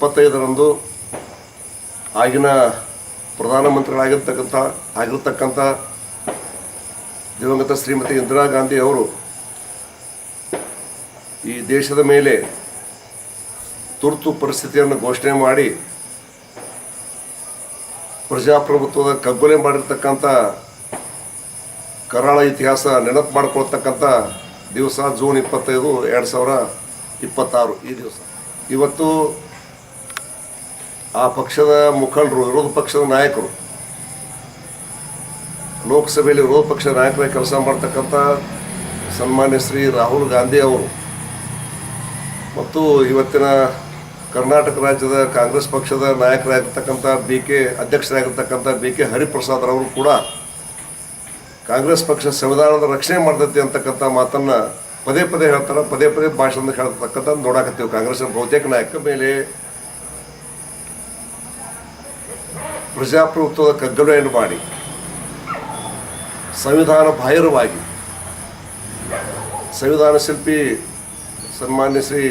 25ರಂದು ಆಗಿನ ಪ್ರಧಾನಮಂತ್ರಿಗಳಾಗಿರ್ತಕ್ಕಂಥ ದಿವಂಗತ ಶ್ರೀಮತಿ ಇಂದಿರಾ ಗಾಂಧಿ ಅವರು ಈ ದೇಶದ ಮೇಲೆ ತುರ್ತು ಪರಿಸ್ಥಿತಿಯನ್ನು ಘೋಷಣೆ ಮಾಡಿ ಪ್ರಜಾಪ್ರಭುತ್ವದ ಕಗ್ಗೊಲೆ ಮಾಡಿರ್ತಕ್ಕಂಥ ಕರಾಳ ಇತಿಹಾಸ ನೆನಪು ಮಾಡಿಕೊಳ್ತಕ್ಕಂಥ ದಿವಸ ಜೂನ್ 25, 2026 ಈ ದಿವಸ. ಇವತ್ತು ಆ ಪಕ್ಷದ ಮುಖಂಡರು, ವಿರೋಧ ಪಕ್ಷದ ನಾಯಕರು, ಲೋಕಸಭೆಯಲ್ಲಿ ವಿರೋಧ ಪಕ್ಷದ ನಾಯಕರಾಗಿ ಕೆಲಸ ಮಾಡ್ತಕ್ಕಂಥ ಸನ್ಮಾನ್ಯ ಶ್ರೀ ರಾಹುಲ್ ಗಾಂಧಿ ಅವರು ಮತ್ತು ಇವತ್ತಿನ ಕರ್ನಾಟಕ ರಾಜ್ಯದ ಕಾಂಗ್ರೆಸ್ ಪಕ್ಷದ ನಾಯಕರಾಗಿರ್ತಕ್ಕಂಥ ಅಧ್ಯಕ್ಷರಾಗಿರ್ತಕ್ಕಂಥ BK ಹರಿಪ್ರಸಾದ್ ಅವರು ಕೂಡ ಕಾಂಗ್ರೆಸ್ ಪಕ್ಷ ಸಂವಿಧಾನದ ರಕ್ಷಣೆ ಮಾಡ್ತೈತಿ ಅಂತಕ್ಕಂಥ ಮಾತನ್ನು ಪದೇ ಪದೇ ಹೇಳ್ತಾರೆ, ಪದೇ ಪದೇ ಭಾಷಣದ ಹೇಳ್ತಕ್ಕಂಥ ನೋಡಾಕತ್ತೀವಿ. ಕಾಂಗ್ರೆಸ್ನ ಬಹುತೇಕ ನಾಯಕರ ಮೇಲೆ ಪ್ರಜಾಪ್ರಭುತ್ವದ ಕಗ್ಗೊಲೆಯನ್ನು ಮಾಡಿ ಸಂವಿಧಾನ ಬಾಹಿರವಾಗಿ ಸಂವಿಧಾನ ಶಿಲ್ಪಿ ಸನ್ಮಾನ್ಯ ಶ್ರೀ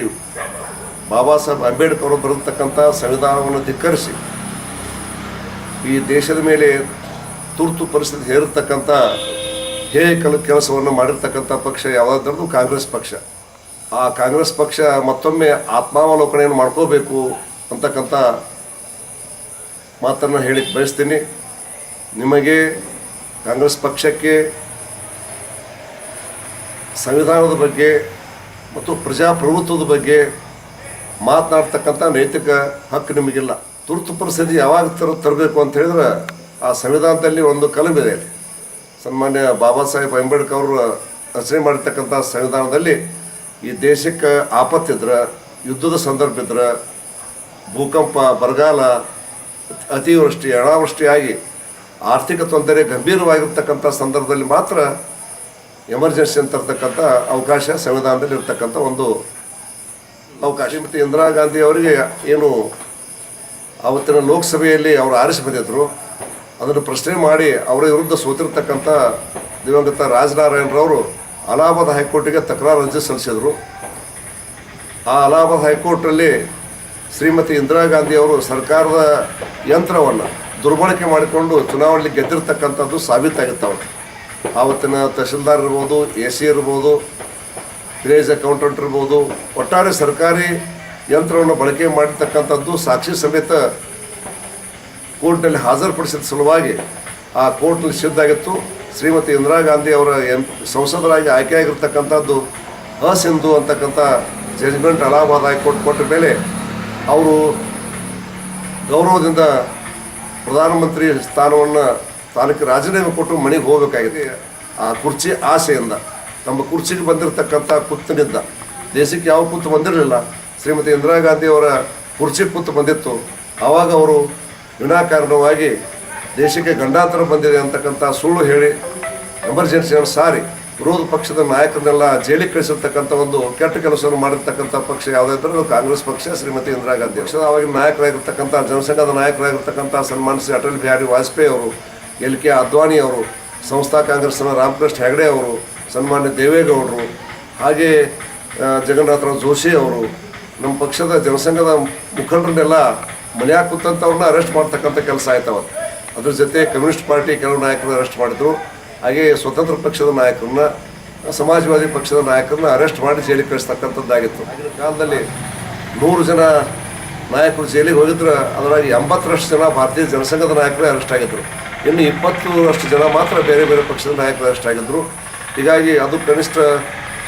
ಬಾಬಾ ಸಾಹೇಬ್ ಅಂಬೇಡ್ಕರ್ ಅವರು ಬರೆದತಕ್ಕಂಥ ಸಂವಿಧಾನವನ್ನು ಧಿಕ್ಕರಿಸಿ ಈ ದೇಶದ ಮೇಲೆ ತುರ್ತು ಪರಿಸ್ಥಿತಿ ಹೇರಿರ್ತಕ್ಕಂಥ ಕೆಲಸವನ್ನು ಮಾಡಿರ್ತಕ್ಕಂಥ ಪಕ್ಷ ಯಾವುದಾದ್ರೂ ಕಾಂಗ್ರೆಸ್ ಪಕ್ಷ. ಆ ಕಾಂಗ್ರೆಸ್ ಪಕ್ಷ ಮತ್ತೊಮ್ಮೆ ಆತ್ಮಾವಲೋಕನೆಯನ್ನು ಮಾಡ್ಕೋಬೇಕು ಅಂತಕ್ಕಂಥ ಮಾತನ್ನು ಹೇಳಿಕ್ಕೆ ಬಯಸ್ತೀನಿ. ನಿಮಗೆ ಕಾಂಗ್ರೆಸ್ ಪಕ್ಷಕ್ಕೆ ಸಂವಿಧಾನದ ಬಗ್ಗೆ ಮತ್ತು ಪ್ರಜಾಪ್ರಭುತ್ವದ ಬಗ್ಗೆ ಮಾತನಾಡ್ತಕ್ಕಂಥ ನೈತಿಕ ಹಕ್ಕು ನಿಮಗಿಲ್ಲ. ತುರ್ತು ಪರಿಸ್ಥಿತಿ ಯಾವಾಗ ತರಬೇಕು ಅಂತ ಹೇಳಿದ್ರೆ ಆ ಸಂವಿಧಾನದಲ್ಲಿ ಒಂದು ಕಲಮಿದೆ. ಸನ್ಮಾನ್ಯ ಬಾಬಾ ಸಾಹೇಬ್ ಅಂಬೇಡ್ಕರ್ ಅವರು ರಚನೆ ಮಾಡಿರ್ತಕ್ಕಂಥ ಸಂವಿಧಾನದಲ್ಲಿ ಈ ದೇಶಕ್ಕೆ ಆಪತ್ತಿದ್ರೆ, ಯುದ್ಧದ ಸಂದರ್ಭ ಇದ್ರೆ, ಭೂಕಂಪ, ಬರಗಾಲ, ಅತಿವೃಷ್ಟಿ, ಅನಾವೃಷ್ಟಿಯಾಗಿ ಆರ್ಥಿಕ ತೊಂದರೆ ಗಂಭೀರವಾಗಿರ್ತಕ್ಕಂಥ ಸಂದರ್ಭದಲ್ಲಿ ಮಾತ್ರ ಎಮರ್ಜೆನ್ಸಿ ಅಂತರ್ತಕ್ಕಂಥ ಅವಕಾಶ ಸಂವಿಧಾನದಲ್ಲಿ ಇರ್ತಕ್ಕಂಥ ಒಂದು ಅವಕಾಶ. ಮತ್ತು ಇಂದಿರಾ ಗಾಂಧಿ ಅವರಿಗೆ ಏನು ಆವತ್ತಿನ ಲೋಕಸಭೆಯಲ್ಲಿ ಅವರು ಆರಿಸಿ ಬಂದಿದ್ದರು, ಅದನ್ನು ಪ್ರಶ್ನೆ ಮಾಡಿ ಅವರ ವಿರುದ್ಧ ಸೋತಿರ್ತಕ್ಕಂಥ ದಿವಂಗತ ರಾಜನಾರಾಯಣರವರು ಅಲಹಾಬಾದ್ ಹೈಕೋರ್ಟಿಗೆ ತಕರಾರು ಅರ್ಜಿ ಸಲ್ಲಿಸಿದರು. ಆ ಅಲಹಾಬಾದ್ ಹೈಕೋರ್ಟಲ್ಲಿ ಶ್ರೀಮತಿ ಇಂದಿರಾ ಗಾಂಧಿ ಅವರು ಸರ್ಕಾರದ ಯಂತ್ರವನ್ನು ದುರ್ಬಳಕೆ ಮಾಡಿಕೊಂಡು ಚುನಾವಣೆಯಲ್ಲಿ ಗೆದ್ದಿರ್ತಕ್ಕಂಥದ್ದು ಸಾಬೀತಾಗಿತ್ತು. ಆವತ್ತಿನ ತಹಶೀಲ್ದಾರ್ ಇರ್ಬೋದು, AC ಇರ್ಬೋದು, ವಿಲೇಜ್ ಅಕೌಂಟೆಂಟ್ ಇರ್ಬೋದು, ಒಟ್ಟಾರೆ ಸರ್ಕಾರಿ ಯಂತ್ರವನ್ನು ಬಳಕೆ ಮಾಡಿರ್ತಕ್ಕಂಥದ್ದು ಸಾಕ್ಷಿ ಸಮೇತ ಕೋರ್ಟ್ನಲ್ಲಿ ಹಾಜರುಪಡಿಸಿದ ಸಲುವಾಗಿ ಆ ಕೋರ್ಟ್ನಲ್ಲಿ ಸಿದ್ಧಾಗಿತ್ತು. ಶ್ರೀಮತಿ ಇಂದಿರಾ ಗಾಂಧಿ ಅವರ ಸಂಸದರಾಗಿ ಆಯ್ಕೆಯಾಗಿರ್ತಕ್ಕಂಥದ್ದು ಅಸಿಂಧು ಅಂತಕ್ಕಂಥ ಜಡ್ಜ್ಮೆಂಟ್ ಅಲಹಾಬಾದ್ ಹೈಕೋರ್ಟ್ ಕೊಟ್ಟ ಮೇಲೆ ಅವರು ಗೌರವದಿಂದ ಪ್ರಧಾನಮಂತ್ರಿ ಸ್ಥಾನವನ್ನು ತಾನಕ್ಕೆ ರಾಜೀನಾಮೆ ಕೊಟ್ಟು ಮನೆಗೆ ಹೋಗಬೇಕಾಗಿದೆ. ಆ ಕುರ್ಚಿ ಆಸೆಯಿಂದ, ನಮ್ಮ ಕುರ್ಚಿಗೆ ಬಂದಿರತಕ್ಕಂಥ ಕುತ್ತಿನಿಂದ ದೇಶಕ್ಕೆ ಯಾವ ಕುತ್ತು ಬಂದಿರಲಿಲ್ಲ. ಶ್ರೀಮತಿ ಇಂದಿರಾ ಗಾಂಧಿ ಅವರ ಕುರ್ಚಿ ಕುತ್ತು ಬಂದಿತ್ತು. ಆವಾಗ ಅವರು ವಿನಾಕಾರಣವಾಗಿ ದೇಶಕ್ಕೆ ಗಂಡಾಂತರ ಬಂದಿದೆ ಅಂತಕ್ಕಂಥ ಸುಳ್ಳು ಹೇಳಿ ಎಮರ್ಜೆನ್ಸಿಯನ್ನು ಸಾರಿ ವಿರೋಧ ಪಕ್ಷದ ನಾಯಕರನ್ನೆಲ್ಲ ಜೈಲಿಗೆ ಕಳಿಸಿರ್ತಕ್ಕಂಥ ಒಂದು ಕೆಟ್ಟ ಕೆಲಸವನ್ನು ಮಾಡಿರ್ತಕ್ಕಂಥ ಪಕ್ಷ ಯಾವುದಾದ್ರೂ ಕಾಂಗ್ರೆಸ್ ಪಕ್ಷ. ಶ್ರೀಮತಿ ಇಂದಿರಾ ಗಾಂಧಿ ಪಕ್ಷದ ಆವಾಗಿನ ನಾಯಕರಾಗಿರ್ತಕ್ಕಂಥ ಜನಸಂಘದ ನಾಯಕರಾಗಿರ್ತಕ್ಕಂಥ ಸನ್ಮಾನ್ಯ ಶ್ರೀ ಅಟಲ್ ಬಿಹಾರಿ ವಾಜಪೇಯಿ ಅವರು, LK ಅದ್ವಾನಿ ಅವರು, ಸಂಸ್ಥಾ ಕಾಂಗ್ರೆಸ್ನ ರಾಮಕೃಷ್ಣ ಹೆಗಡೆ ಅವರು, ಸನ್ಮಾನ್ಯ ದೇವೇಗೌಡರು, ಹಾಗೆ ಜಗನ್ನಾಥರಾವ್ ಜೋಶಿ ಅವರು, ನಮ್ಮ ಪಕ್ಷದ ಜನಸಂಘದ ಮುಖಂಡರನ್ನೆಲ್ಲ ಮನೆಯಾಗ ಕೂತಂಥವ್ರನ್ನ ಅರೆಸ್ಟ್ ಮಾಡ್ತಕ್ಕಂಥ ಕೆಲಸ ಆಯ್ತವ. ಅದ್ರ ಜೊತೆ ಕಮ್ಯುನಿಸ್ಟ್ ಪಾರ್ಟಿ ಕೆಲವು ನಾಯಕರನ್ನ ಅರೆಸ್ಟ್ ಮಾಡಿದ್ರು. ಹಾಗೆ ಸ್ವತಂತ್ರ ಪಕ್ಷದ ನಾಯಕರನ್ನ, ಸಮಾಜವಾದಿ ಪಕ್ಷದ ನಾಯಕರನ್ನ ಅರೆಸ್ಟ್ ಮಾಡಿ ಜೈಲಿಗೆ ಕಳಿಸ್ತಕ್ಕಂಥದ್ದಾಗಿತ್ತು. ಆಗಿನ ಕಾಲದಲ್ಲಿ 100 ಜನ ನಾಯಕರು ಜೈಲಿಗೆ ಹೋಗಿದ್ರೆ ಅದರಾಗಿ 80ರಷ್ಟು ಜನ ಭಾರತೀಯ ಜನಸಂಘದ ನಾಯಕರೇ ಅರೆಸ್ಟ್ ಆಗಿದ್ದರು. ಇನ್ನು 20ರಷ್ಟು ಜನ ಮಾತ್ರ ಬೇರೆ ಬೇರೆ ಪಕ್ಷದ ನಾಯಕರು ಅರೆಸ್ಟ್ ಆಗಿದ್ದರು. ಹೀಗಾಗಿ ಅದು ಕನಿಷ್ಠ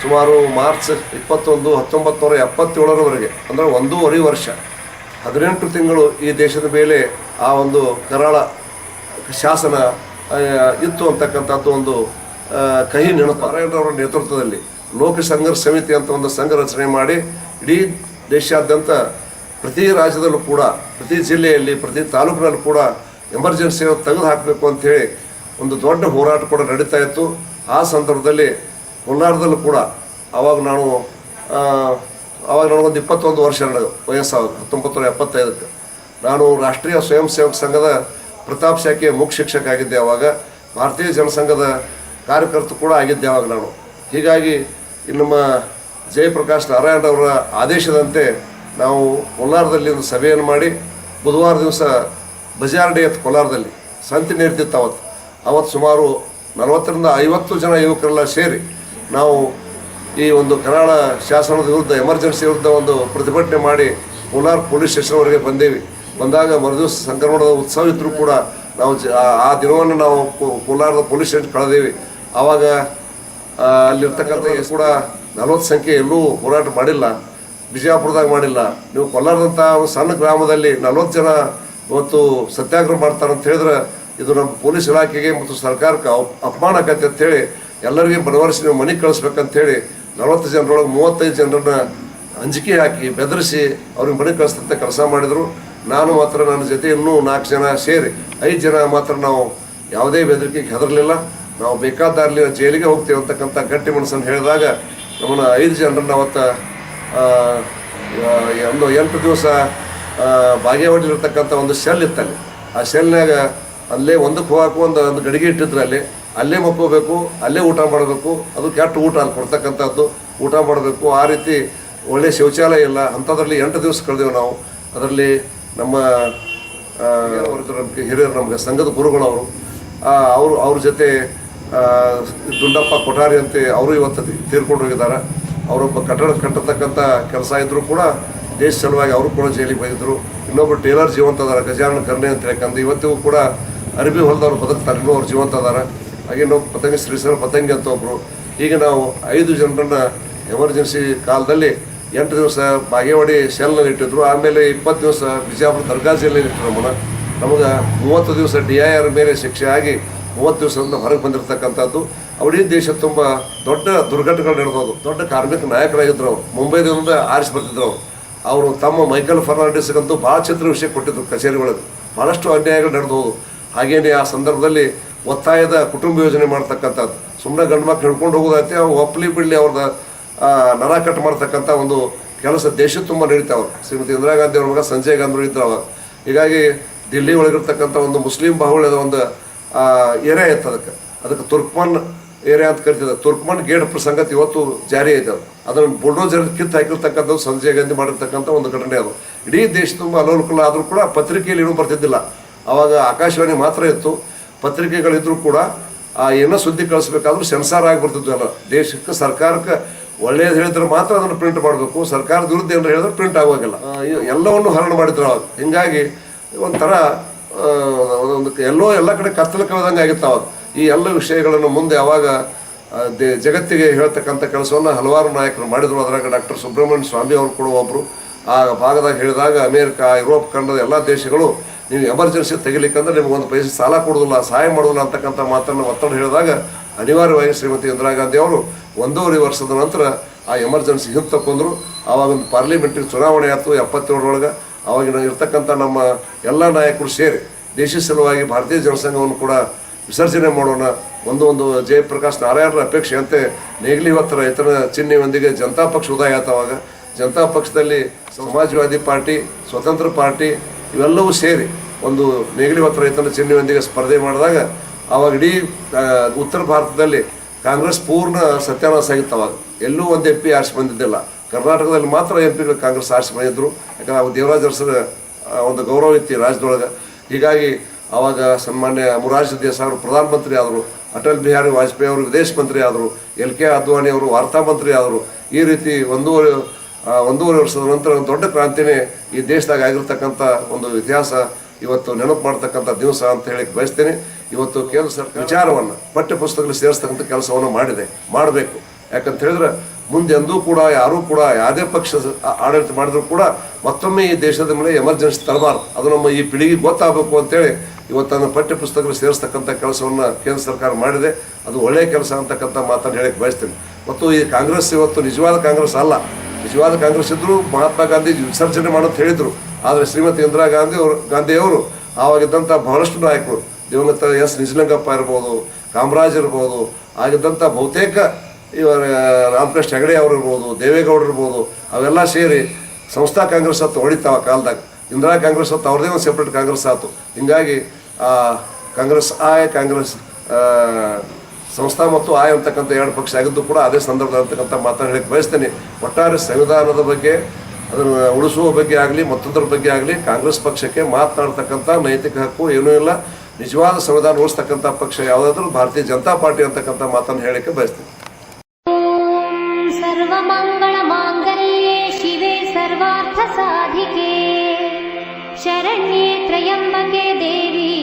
ಸುಮಾರು ಮಾರ್ಚ್ 21, 1977ರವರೆಗೆ, ಅಂದರೆ 1.5 ವರ್ಷ, 18 ತಿಂಗಳು ಈ ದೇಶದ ಮೇಲೆ ಆ ಒಂದು ಕರಾಳ ಶಾಸನ ಇತ್ತು ಅಂತಕ್ಕಂಥದ್ದು ಒಂದು ಕಹಿ ನೆನಪು. ನಾರಾಯಣರವರ ನೇತೃತ್ವದಲ್ಲಿ ಲೋಕ ಸಂಘರ್ಷ ಸಮಿತಿ ಅಂತ ಒಂದು ಸಂಘ ರಚನೆ ಮಾಡಿ ಇಡೀ ದೇಶಾದ್ಯಂತ ಪ್ರತಿ ರಾಜ್ಯದಲ್ಲೂ ಕೂಡ, ಪ್ರತಿ ಜಿಲ್ಲೆಯಲ್ಲಿ, ಪ್ರತಿ ತಾಲೂಕಿನಲ್ಲೂ ಕೂಡ ಎಮರ್ಜೆನ್ಸಿಯನ್ನು ತೆಗೆದು ಹಾಕಬೇಕು ಅಂಥೇಳಿ ಒಂದು ದೊಡ್ಡ ಹೋರಾಟ ಕೂಡ ನಡೀತಾ ಇತ್ತು. ಆ ಸಂದರ್ಭದಲ್ಲಿ ಕೋಲಾರದಲ್ಲೂ ಕೂಡ ಆವಾಗ ನನಗೊಂದು 21 ವರ್ಷ ವಯಸ್ಸಾಗ 1975ಕ್ಕೆ ನಾನು ರಾಷ್ಟ್ರೀಯ ಸ್ವಯಂ ಸೇವಕ ಸಂಘದ ಪ್ರತಾಪ್ ಶಾಖೆಯ ಮುಖ್ಯ ಶಿಕ್ಷಕ ಆಗಿದ್ದೆ. ಆವಾಗ ಭಾರತೀಯ ಜನಸಂಘದ ಕಾರ್ಯಕರ್ತ ಕೂಡ ಆಗಿದ್ದೆ ಆವಾಗ ನಾನು. ಹೀಗಾಗಿ ನಮ್ಮ ಜಯಪ್ರಕಾಶ್ ನಾರಾಯಣರವರ ಆದೇಶದಂತೆ ನಾವು ಕೋಲಾರದಲ್ಲಿ ಒಂದು ಸಭೆಯನ್ನು ಮಾಡಿ ಬುಧವಾರ ದಿವಸ ಬಜಾರ್ ಡೇ ಇತ್ತು ಕೋಲಾರದಲ್ಲಿ, ಸಂತೆ ನೀಡ್ತಿತ್ತು. ಅವತ್ತು ಸುಮಾರು 40ರಿಂದ 50 ಜನ ಯುವಕರೆಲ್ಲ ಸೇರಿ ನಾವು ಈ ಒಂದು ಕರಾಳ ಶಾಸನದ ವಿರುದ್ಧ, ಎಮರ್ಜೆನ್ಸಿ ವಿರುದ್ಧ ಒಂದು ಪ್ರತಿಭಟನೆ ಮಾಡಿ ಕೋಲಾರ ಪೊಲೀಸ್ ಸ್ಟೇಷನ್ವರೆಗೆ ಬಂದಾಗ ಮರುದಿವಸ ಸಂಕ್ರಮಣದ ಉತ್ಸವ ಇದ್ದರೂ ಕೂಡ ನಾವು ಆ ದಿನವನ್ನು ನಾವು ಕೋಲಾರದ ಪೊಲೀಸ್ ಸ್ಟೇಷನ್ ಕಳೆದೇವಿ. ಆವಾಗ ಅಲ್ಲಿರ್ತಕ್ಕಂಥ ಕೂಡ 40 ಸಂಖ್ಯೆ ಎಲ್ಲೂ ಹೋರಾಟ ಮಾಡಿಲ್ಲ, ಬಿಜಾಪುರದಾಗ ಮಾಡಿಲ್ಲ. ನೀವು ಕೋಲಾರದಂಥ ಒಂದು ಸಣ್ಣ ಗ್ರಾಮದಲ್ಲಿ 40 ಜನ ಇವತ್ತು ಸತ್ಯಾಗ್ರಹ ಮಾಡ್ತಾರಂತ ಹೇಳಿದ್ರೆ ಇದು ನಮ್ಮ ಪೊಲೀಸ್ ಇಲಾಖೆಗೆ ಮತ್ತು ಸರ್ಕಾರಕ್ಕೆ ಅಪಮಾನ ಆಗತ್ತೆ ಅಂಥೇಳಿ ಎಲ್ಲರಿಗೂ ಭರವಸೆ ನೀವು ಮನೆಗೆ ಕಳಿಸ್ಬೇಕಂತೇಳಿ 40 ಜನರೊಳಗೆ 35 ಜನರನ್ನ ಅಂಜಿಕೆ ಹಾಕಿ ಬೆದರಿಸಿ ಅವ್ರಿಗೆ ಮನೆಗೆ ಕಳಿಸ್ತಂತ ಕೆಲಸ ಮಾಡಿದರು. ನಾನು ಮಾತ್ರ ನನ್ನ ಜೊತೆ ಇನ್ನೂ 4 ಜನ ಸೇರಿ 5 ಜನ ಮಾತ್ರ ನಾವು ಯಾವುದೇ ಬೆದರಿಕೆಗೆ ಹೆದರಲಿಲ್ಲ. ನಾವು ಬೇಕಾದಲ್ಲಿ ಜೈಲಿಗೆ ಹೋಗ್ತೇವೆ ಅಂತಕ್ಕಂಥ ಗಟ್ಟಿ ಮನಸ್ಸನ್ನು ಹೇಳಿದಾಗ ನಮ್ಮನ್ನು 5 ಜನರನ್ನ ಅವತ್ತು ಒಂದು 8 ದಿವಸ ಬಾಗೇವಾಡಿಲಿರ್ತಕ್ಕಂಥ ಒಂದು ಶೆಲ್ ಇತ್ತಲ್ಲಿ. ಆ ಶೆಲ್ನಾಗ ಅಲ್ಲೇ ಒಂದಕ್ಕೆ ಹೋಗಕ್ಕೆ ಒಂದು ಗಡಿಗೆ ಇಟ್ಟಿದ್ರು, ಅಲ್ಲೇ ಮಕ್ಕೋಬೇಕು, ಅಲ್ಲೇ ಊಟ ಮಾಡಬೇಕು. ಅದು ಕೆಟ್ಟ ಊಟ ಅಲ್ಲಿ ಕೊಡ್ತಕ್ಕಂಥದ್ದು, ಊಟ ಮಾಡಬೇಕು. ಆ ರೀತಿ ಒಳ್ಳೆಯ ಶೌಚಾಲಯ ಇಲ್ಲ. ಅಂಥದ್ರಲ್ಲಿ 8 ದಿವಸ ಕಳೆದೆವು ನಾವು. ಅದರಲ್ಲಿ ನಮ್ಮ ಹಿರಿಯರು, ನಮಗೆ ಸಂಘದ ಗುರುಗಳವರು, ಅವ್ರ ಜೊತೆ ದುಂಡಪ್ಪ ಕೊಠಾರಿ ಅಂತ ಅವರು ಇವತ್ತು ತೀರ್ಕೊಂಡು ಹೋಗಿದ್ದಾರೆ. ಅವರೊಬ್ಬ ಕಟ್ಟಡ ಕಟ್ಟತಕ್ಕಂಥ ಕೆಲಸ ಇದ್ದರೂ ಕೂಡ ದೇಶ ಸಲುವಾಗಿ ಅವರು ಕೂಡ ಜೈಲಿಗೆ ಬಂದಿದ್ದರು. ಇನ್ನೊಬ್ಬರು ಟೇಲರ್ ಜೀವಂತ ಅದಾರ, ಗಜಾನನ ಕರ್ಣೆ ಅಂತ ಹೇಳ್ಕಂದು ಇವತ್ತಿಗೂ ಕೂಡ ಅರಬಿ ಹೊಲದವ್ರು ಬದುಕ್ತಾರೆ, ಇನ್ನೂ ಅವ್ರು ಜೀವಂತ ಅದಾರ. ಹಾಗೆ ಇನ್ನೊಬ್ಬ ಪತಂಗಿ ಶ್ರೀಸರ ಪತಂಗಿ ಅಂತ ಒಬ್ಬರು. ಈಗ ನಾವು 5 ಜನರನ್ನ ಎಮರ್ಜೆನ್ಸಿ ಕಾಲದಲ್ಲಿ 8 ದಿವಸ ಬಾಗೇವಾಡಿ ಶೆಲ್ನಲ್ಲಿ ಇಟ್ಟಿದ್ರು. ಆಮೇಲೆ 20 ದಿವಸ ಬಿಜಾಪುರ ದರ್ಗಾ ಜೈಲಲ್ಲಿ ಇಟ್ಟರು. ನಮಗೆ 30 ದಿವಸ DIR ಮೇಲೆ ಶಿಕ್ಷೆ ಆಗಿ 30 ದಿವಸದಿಂದ ಹೊರಗೆ ಬಂದಿರತಕ್ಕಂಥದ್ದು. ಅವಡೀ ದೇಶ ತುಂಬ ದೊಡ್ಡ ದುರ್ಘಟನೆಗಳು ನಡೆದೋದು. ದೊಡ್ಡ ಕಾರ್ಮಿಕ ನಾಯಕರಾಗಿದ್ದರು ಅವರು, ಮುಂಬೈದಿಂದ ಆರಿಸಿ ಬರ್ತಿದ್ರು ಅವರು. ತಮ್ಮ ಮೈಕಲ್ ಫರ್ನಾಂಡಿಸ್ಗಂತೂ ಭಾಳ ಚಿತ್ರ ವಿಷಯ ಕೊಟ್ಟಿದ್ರು ಕಚೇರಿ ಒಳಗೆ. ಭಾಳಷ್ಟು ಅನ್ಯಾಯಗಳು ನಡೆದೋದು. ಹಾಗೇನೆ ಆ ಸಂದರ್ಭದಲ್ಲಿ ಒತ್ತಾಯದ ಕುಟುಂಬ ಯೋಜನೆ ಮಾಡ್ತಕ್ಕಂಥದ್ದು, ಸುಮ್ಮನೆ ಗಂಡು ಮಕ್ಕಳು ಹಿಡ್ಕೊಂಡು ಹೋಗೋದೈತೆ, ಅವು ಒಪ್ಪಲಿ ಬಿಡಲಿ ಅವ್ರದ್ದು ನರ ಕಟ್ ಮಾಡ್ತಕ್ಕಂಥ ಒಂದು ಕೆಲಸ ದೇಶ ತುಂಬ ನಡೀತಾವೆ. ಶ್ರೀಮತಿ ಇಂದಿರಾ ಗಾಂಧಿ ಅವ್ರ ಮಗ ಸಂಜಯ್ ಗಾಂಧಿ ಇದ್ರು ಅವಾಗ. ಹೀಗಾಗಿ ದಿಲ್ಲಿ ಒಳಗಿರ್ತಕ್ಕಂಥ ಒಂದು ಮುಸ್ಲಿಂ ಬಾಹುಳ್ಯದ ಒಂದು ಏರಿಯಾ ಇತ್ತು. ಅದಕ್ಕೆ ತುರ್ಕ್ಮನ್ ಏರಿಯಾ ಅಂತ ಕರಿತಿದ್ದೆ. ತುರ್ಕ್ಮನ್ ಗೇಟ್ ಪ್ರಸಂಗತಿ ಇವತ್ತು ಜಾರಿ ಐತೆ. ಅದನ್ನು ಬುಲ್ಡೋಜರ್ ಕಿತ್ತು ಹಾಕಿರ್ತಕ್ಕಂಥದ್ದು ಸಂಜಯ್ ಗಾಂಧಿ ಮಾಡಿರ್ತಕ್ಕಂಥ ಒಂದು ಘಟನೆ ಅದು. ಇಡೀ ದೇಶ ತುಂಬ ಅನಾನುಕೂಲ ಆದರೂ ಕೂಡ ಪತ್ರಿಕೆಯಲ್ಲಿ ಏನೂ ಬರ್ತಿದ್ದಿಲ್ಲ. ಆವಾಗ ಆಕಾಶವಾಣಿ ಮಾತ್ರ ಇತ್ತು. ಪತ್ರಿಕೆಗಳಿದ್ರೂ ಕೂಡ ಏನೋ ಸುದ್ದಿ ಕಳಿಸ್ಬೇಕಾದ್ರೂ ಸೆನ್ಸಾರ್ ಆಗಿ ಬರ್ತಿದ್ವು ಎಲ್ಲ. ದೇಶಕ್ಕೆ ಸರ್ಕಾರಕ್ಕೆ ಒಳ್ಳೇದು ಹೇಳಿದ್ರೆ ಮಾತ್ರ ಅದನ್ನು ಪ್ರಿಂಟ್ ಮಾಡಬೇಕು, ಸರ್ಕಾರದ ವಿರುದ್ಧ ಏನಾರು ಹೇಳಿದ್ರೆ ಪ್ರಿಂಟ್ ಆಗೋಗಿಲ್ಲ. ಎಲ್ಲವನ್ನು ಹರಣ ಮಾಡಿದ್ರು ಅವಾಗ. ಹೀಗಾಗಿ ಒಂಥರ ಎಲ್ಲ ಕಡೆ ಕತ್ತಲು ಕಳೆದಂಗೆ ಆಗಿತ್ತು ಅವಾಗ. ಈ ಎಲ್ಲ ವಿಷಯಗಳನ್ನು ಮುಂದೆ ಅವಾಗ ಜಗತ್ತಿಗೆ ಹೇಳ್ತಕ್ಕಂಥ ಕೆಲಸವನ್ನು ಹಲವಾರು ನಾಯಕರು ಮಾಡಿದರು. ಅದರಾಗ ಡಾಕ್ಟರ್ ಸುಬ್ರಹ್ಮಣ್ಯ ಸ್ವಾಮಿ ಅವರು ಕೂಡ ಒಬ್ಬರು. ಆ ಭಾಗದಾಗ ಹೇಳಿದಾಗ ಅಮೇರಿಕಾ, ಯುರೋಪ್ ಖಂಡದ ಎಲ್ಲ ದೇಶಗಳು ನೀವು ಎಮರ್ಜೆನ್ಸಿ ತೆಗಿಲಿಕ್ಕಂದ್ರೆ ನಿಮ್ಗೆ 1 ಪೈಸೆ ಸಾಲ ಕೊಡೋದಿಲ್ಲ, ಸಹಾಯ ಮಾಡೋದಿಲ್ಲ ಅಂತಕ್ಕಂಥ ಮಾತನ್ನು ಒತ್ತಡ ಹೇಳಿದಾಗ ಅನಿವಾರ್ಯವಾಗಿ ಶ್ರೀಮತಿ ಇಂದಿರಾ ಗಾಂಧಿ ಅವರು 1.5 ವರ್ಷದ ನಂತರ ಆ ಎಮರ್ಜೆನ್ಸಿ ಹಿಂತಕೊಂಡ್ರು. ಆವಾಗ ಒಂದು ಪಾರ್ಲಿಮೆಂಟ್ರಿ ಚುನಾವಣೆ ಆಯಿತು 77ರೊಳಗೆ. ಆವಾಗಿನ ಇರ್ತಕ್ಕಂಥ ನಮ್ಮ ಎಲ್ಲ ನಾಯಕರು ಸೇರಿ ದೇಶ ಸಲುವಾಗಿ ಭಾರತೀಯ ಜನಸಂಘವನ್ನು ಕೂಡ ವಿಸರ್ಜನೆ ಮಾಡೋಣ. ಒಂದು ಜಯಪ್ರಕಾಶ್ ನಾರಾಯಣರ ಅಪೇಕ್ಷೆಯಂತೆ ನೇಗಿಲಿ ಹೊತ್ತ ರೈತರ ಚಿಹ್ನೆಯೊಂದಿಗೆ ಜನತಾ ಪಕ್ಷ ಉದಯ ಆಯ್ತು. ಅವಾಗ ಜನತಾ ಪಕ್ಷದಲ್ಲಿ ಸಮಾಜವಾದಿ ಪಾರ್ಟಿ, ಸ್ವತಂತ್ರ ಪಾರ್ಟಿ ಇವೆಲ್ಲವೂ ಸೇರಿ ಒಂದು ನೇಗಿಲಿ ಹೊತ್ತ ರೈತರ ಚಿಹ್ನೆಯೊಂದಿಗೆ ಸ್ಪರ್ಧೆ ಮಾಡಿದಾಗ ಆವಾಗ ಇಡೀ ಉತ್ತರ ಭಾರತದಲ್ಲಿ ಕಾಂಗ್ರೆಸ್ ಪೂರ್ಣ ಸತ್ಯಾನಾಶ ಆಗಿತ್ತು. ಅವಾಗ ಎಲ್ಲೂ ಒಂದು MP ಆರಿಸಿ ಬಂದಿದ್ದಿಲ್ಲ. ಕರ್ನಾಟಕದಲ್ಲಿ ಮಾತ್ರ MPಗಳು ಕಾಂಗ್ರೆಸ್ ಆರಿಸಿ ಬಂದಿದ್ದರು. ಯಾಕಂದ್ರೆ ಅವಾಗ ದೇವರಾಜ ಅರಸರ ಒಂದು ಗೌರವ ಇತ್ತು ರಾಜ್ಯದೊಳಗೆ. ಹೀಗಾಗಿ ಆವಾಗ ಸನ್ಮಾನ್ಯ ಮೊರಾರ್ಜಿ ದೇಸಾಯಿ ಅವರು ಪ್ರಧಾನಮಂತ್ರಿ ಆದರು, ಅಟಲ್ ಬಿಹಾರಿ ವಾಜಪೇಯಿ ಅವರು ವಿದೇಶ ಮಂತ್ರಿ ಆದರು, LK ಅದ್ವಾನಿ ಅವರು ವಾರ್ತಾ ಮಂತ್ರಿ ಆದರು. ಈ ರೀತಿ ಒಂದೂವರೆ ವರ್ಷದ ನಂತರ ಒಂದು ದೊಡ್ಡ ಕ್ರಾಂತಿನೇ ಈ ದೇಶದಾಗ ಆಗಿರ್ತಕ್ಕಂಥ ಒಂದು ಇತಿಹಾಸ ಇವತ್ತು ನೆನಪು ಮಾಡ್ತಕ್ಕಂಥ ದಿವಸ ಅಂತ ಹೇಳಿ ಬಯಸ್ತೇನೆ. ಇವತ್ತು ಕೇಂದ್ರ ಸರ್ಕಾರ ವಿಚಾರವನ್ನು ಪಠ್ಯಪುಸ್ತಕದಲ್ಲಿ ಸೇರಿಸ್ತಕ್ಕಂಥ ಕೆಲಸವನ್ನು ಮಾಡಬೇಕು. ಯಾಕಂತ ಹೇಳಿದ್ರೆ ಮುಂದೆ ಎಂದೂ ಕೂಡ ಯಾರೂ ಕೂಡ ಯಾವುದೇ ಪಕ್ಷ ಆಡಳಿತ ಮಾಡಿದ್ರು ಕೂಡ ಮತ್ತೊಮ್ಮೆ ಈ ದೇಶದ ಮೇಲೆ ಎಮರ್ಜೆನ್ಸಿ ತರಬಾರ್ದು. ಅದು ನಮ್ಮ ಈ ಪೀಳಿಗೆಗೆ ಗೊತ್ತಾಗಬೇಕು ಅಂತೇಳಿ ಇವತ್ತನ್ನು ಪಠ್ಯಪುಸ್ತಕದಲ್ಲಿ ಸೇರಿಸ್ತಕ್ಕಂಥ ಕೆಲಸವನ್ನು ಕೇಂದ್ರ ಸರ್ಕಾರ ಮಾಡಿದೆ. ಅದು ಒಳ್ಳೆಯ ಕೆಲಸ ಅಂತಕ್ಕಂಥ ಮಾತನ್ನು ಹೇಳಕ್ಕೆ ಬಯಸ್ತೇನೆ. ಮತ್ತು ಈ ಕಾಂಗ್ರೆಸ್ ಇವತ್ತು ನಿಜವಾದ ಕಾಂಗ್ರೆಸ್ ಅಲ್ಲ. ನಿಜವಾದ ಕಾಂಗ್ರೆಸ್ ಇದ್ದರೂ ಮಹಾತ್ಮ ಗಾಂಧಿ ವಿಸರ್ಜನೆ ಮಾಡೋದು ಹೇಳಿದರು. ಆದರೆ ಶ್ರೀಮತಿ ಇಂದಿರಾ ಗಾಂಧಿಯವರು ಆವಾಗಿದ್ದಂಥ ಬಹಳಷ್ಟು ನಾಯಕರು, ದಿವಂಗತ S ನಿಜಲಿಂಗಪ್ಪ ಇರ್ಬೋದು, ಕಾಮರಾಜ್ ಇರ್ಬೋದು, ಆಗಿದ್ದಂಥ ಬಹುತೇಕ ಇವರ ರಾಮಕೃಷ್ಣ ಹೆಗಡೆ ಅವರು ಇರ್ಬೋದು, ದೇವೇಗೌಡರು ಇರ್ಬೋದು, ಅವೆಲ್ಲ ಸೇರಿ ಸಂಸ್ಥಾ ಕಾಂಗ್ರೆಸ್ ಹತ್ತು ಹೊಡಿತಾವ ಕಾಲದಾಗ. ಇಂದಿರಾ ಕಾಂಗ್ರೆಸ್ ಹತ್ತು ಅವ್ರದೇ ಒಂದು ಸೆಪ್ರೇಟ್ ಕಾಂಗ್ರೆಸ್ ಆಯ್ತು. ಹೀಗಾಗಿ ಕಾಂಗ್ರೆಸ್ ಕಾಂಗ್ರೆಸ್ ಸಂಸ್ಥಾ ಮತ್ತು ಅಂತಕ್ಕಂಥ 2 ಪಕ್ಷ ಆಗಿದ್ದು ಕೂಡ ಅದೇ ಸಂದರ್ಭದಲ್ಲಿ ಅಂತಕ್ಕಂಥ ಮಾತನ್ನು ಹೇಳಕ್ಕೆ ಬಯಸ್ತೇನೆ. ಒಟ್ಟಾರೆ ಸಂವಿಧಾನದ ಬಗ್ಗೆ ಅದನ್ನು ಉಳಿಸುವ ಬಗ್ಗೆ ಆಗಲಿ ಮತ್ತೊಂದರ ಬಗ್ಗೆ ಆಗಲಿ ಕಾಂಗ್ರೆಸ್ ಪಕ್ಷಕ್ಕೆ ಮಾತನಾಡ್ತಕ್ಕಂಥ ನೈತಿಕ ಹಕ್ಕು ಏನೂ ಇಲ್ಲ. ನಿಜವಾದ ಸಂವಿಧಾನ ಉಳಿಸ್ತಕ್ಕಂಥ ಪಕ್ಷ ಯಾವುದಾದ್ರೂ ಭಾರತೀಯ ಜನತಾ ಪಾರ್ಟಿ ಅಂತಕ್ಕಂಥ ಮಾತನ್ನು ಹೇಳಕ್ಕೆ ಬಯಸ್ತೀನಿ. ಸರ್ವಮಂಗಳ ಮಾಂಗಲ್ಯೆ ಶಿವೆ ಸರ್ವಾರ್ಥ ಸಾಧಿಕೆ ಶರಣ್ಯೆ ತ್ರಯಂಬಕೆ ದೇವಿ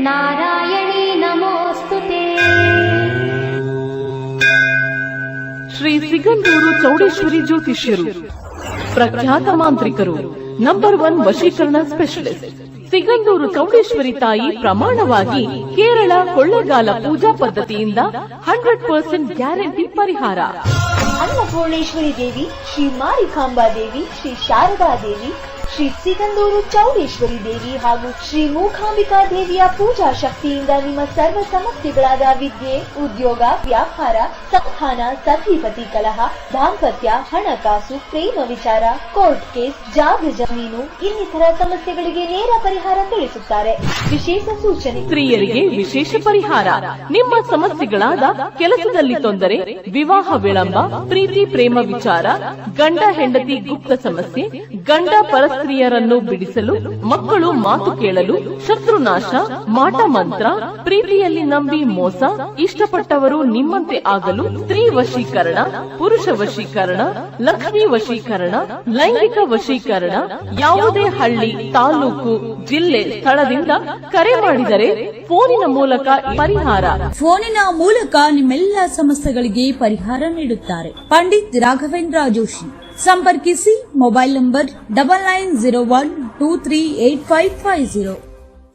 ನಾರಾಯಣಿ ನಮೋಸ್ತುತೆ. ಶ್ರೀ ಸಿಗಂದೂರು ಚೌಡೇಶ್ವರಿ ಜ್ಯೋತಿಷ್ಯರು ಪ್ರಖ್ಯಾತ ಮಾಂತ್ರಿಕರು, ನಂಬರ್ 1 ವಶೀಕರಣ ಸ್ಪೆಷಲಿಸ್ಟ್. ಸಿಗಂದೂರು ಚೌಡೇಶ್ವರಿ ತಾಯಿ ಪ್ರಮಾಣವಾಗಿ ಕೇರಳ ಕೊಳ್ಳೆಗಾಲ ಪೂಜಾ ಪದ್ಧತಿಯಿಂದ 100% ಗ್ಯಾರಂಟಿ ಪರಿಹಾರ. ಅನ್ನಪೂರ್ಣೇಶ್ವರಿ ದೇವಿ, ಶ್ರೀ ಮಾರಿಕಾಂಬಾ ದೇವಿ, ಶ್ರೀ ಶಾರದಾ ದೇವಿ, ಶ್ರೀ ಸಿಗಂದೂರು ಚೌಡೇಶ್ವರಿ ದೇವಿ ಹಾಗೂ ಶ್ರೀ ಮೂಕಾಂಬಿಕಾ ದೇವಿಯ ಪೂಜಾ ಶಕ್ತಿಯಿಂದ ನಿಮ್ಮ ಸರ್ವ ಸಮಸ್ಯೆಗಳಾದ ವಿದ್ಯೆ, ಉದ್ಯೋಗ, ವ್ಯಾಪಾರ, ಸಂತಾನ, ಸತಿಪತಿ ಕಲಹ, ದಾಂಪತ್ಯ, ಹಣಕಾಸು, ಪ್ರೇಮ ವಿಚಾರ, ಕೋರ್ಟ್ ಕೇಸ್, ಜಾಗ ಜಮೀನು ಇನ್ನಿತರ ಸಮಸ್ಯೆಗಳಿಗೆ ನೇರ ಪರಿಹಾರ ತಿಳಿಸುತ್ತಾರೆ. ವಿಶೇಷ ಸೂಚನೆ: ಸ್ತ್ರೀಯರಿಗೆ ವಿಶೇಷ ಪರಿಹಾರ. ನಿಮ್ಮ ಸಮಸ್ಯೆಗಳಾದ ಕೆಲಸದಲ್ಲಿ ತೊಂದರೆ, ವಿವಾಹ ವಿಳಂಬ, ಪ್ರೀತಿ ಪ್ರೇಮ ವಿಚಾರ, ಗಂಡ ಹೆಂಡತಿ ಗುಪ್ತ ಸಮಸ್ಯೆ, ಗಂಡ ಪರಸ್ತ್ರೀಯರನ್ನು ಬಿಡಿಸಲು, ಮಕ್ಕಳು ಮಾತು ಕೇಳಲು, ಶತ್ರುನಾಶ, ಮಾಟ ಮಂತ್ರ, ಪ್ರೀತಿಯಲ್ಲಿ ನಂಬಿ ಮೋಸ, ಇಷ್ಟಪಟ್ಟವರು ನಿಮ್ಮಂತೆ ಆಗಲು, ಸ್ತ್ರೀ ವಶೀಕರಣ, ಪುರುಷ ವಶೀಕರಣ, ಲಕ್ಷ್ಮೀ ವಶೀಕರಣ, ಲೈಂಗಿಕ ವಶೀಕರಣ, ಯಾವುದೇ ಹಳ್ಳಿ, ತಾಲೂಕು, ಜಿಲ್ಲೆ, ಸ್ಥಳದಿಂದ ಕರೆ ಮಾಡಿದರೆ ಫೋನಿನ ಮೂಲಕ ಪರಿಹಾರ. ಫೋನಿನ ಮೂಲಕ ನಿಮ್ಮೆಲ್ಲ ಸಮಸ್ಯೆಗಳಿಗೆ ಪರಿಹಾರ ನೀಡುತ್ತಾರೆ. ಪಂಡಿತ್ ರಾಘವೇಂದ್ರ ಜೋಶಿ. ಸಂಪರ್ಕಿಸಿ. Mobile number 9901238550.